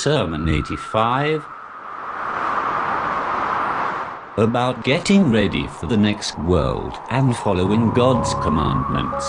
Sermon 85, about getting ready for the next world and following God's commandments.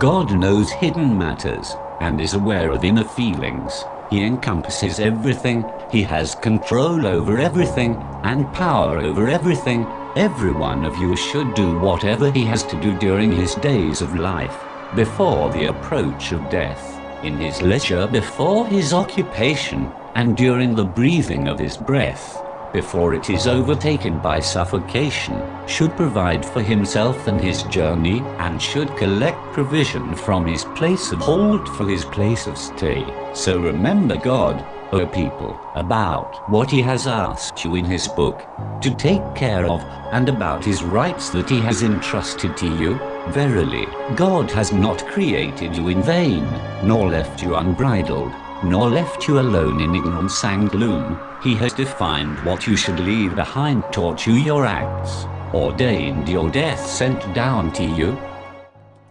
God knows hidden matters and is aware of inner feelings. He encompasses everything, he has control over everything and power over everything. Every one of you should do whatever he has to do during his days of life, before the approach of death, in his leisure before his occupation, and during the breathing of his breath, before it is overtaken by suffocation, should provide for himself and his journey, and should collect provision from his place of halt for his place of stay. So remember God, O people, about what he has asked you in his book to take care of, and about his rights that he has entrusted to you. Verily, God has not created you in vain, nor left you unbridled, nor left you alone in ignorance and gloom. He has defined what you should leave behind, taught you your acts, ordained your death sent down to you.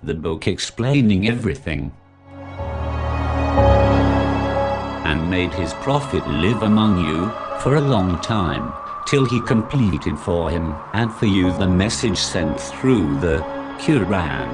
The book explaining everything, and made his prophet live among you for a long time, till he completed for him and for you the message sent through the Qur'an,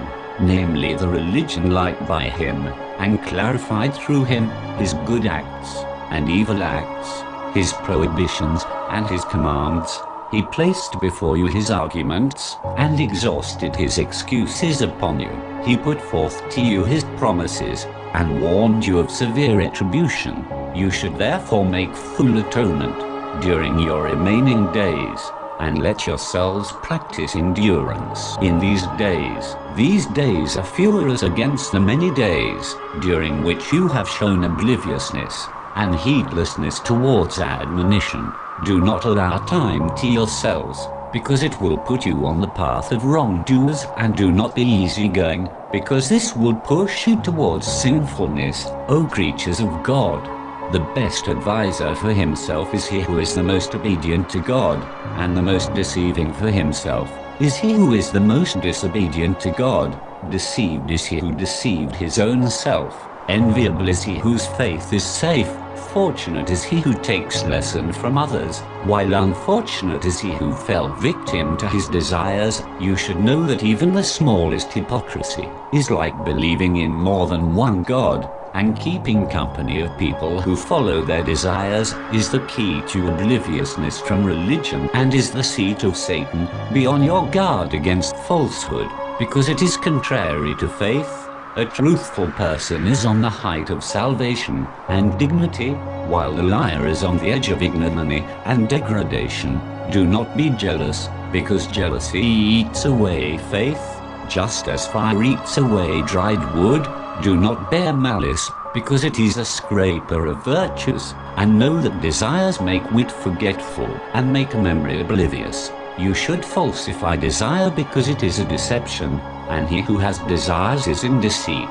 namely the religion liked by him, and clarified through him his good acts and evil acts, his prohibitions and his commands. He placed before you his arguments and exhausted his excuses upon you. He put forth to you his promises and warned you of severe retribution. You should therefore make full atonement during your remaining days, and let yourselves practice endurance in these days. These days are fewer as against the many days during which you have shown obliviousness and heedlessness towards admonition. Do not allow time to yourselves, because it will put you on the path of wrongdoers, and do not be easygoing, because this will push you towards sinfulness. O creatures of God, the best advisor for himself is he who is the most obedient to God, and the most deceiving for himself is he who is the most disobedient to God. Deceived is he who deceived his own self. Enviable is he whose faith is safe. Fortunate is he who takes lesson from others, while unfortunate is he who fell victim to his desires. You should know that even the smallest hypocrisy is like believing in more than one God, and keeping company of people who follow their desires is the key to obliviousness from religion, and is the seat of Satan. Be on your guard against falsehood, because it is contrary to faith. A truthful person is on the height of salvation and dignity, while the liar is on the edge of ignominy and degradation. Do not be jealous, because jealousy eats away faith, just as fire eats away dried wood. Do not bear malice, because it is a scraper of virtues, and know that desires make wit forgetful, and make memory oblivious. You should falsify desire, because it is a deception, and he who has desires is in deceit.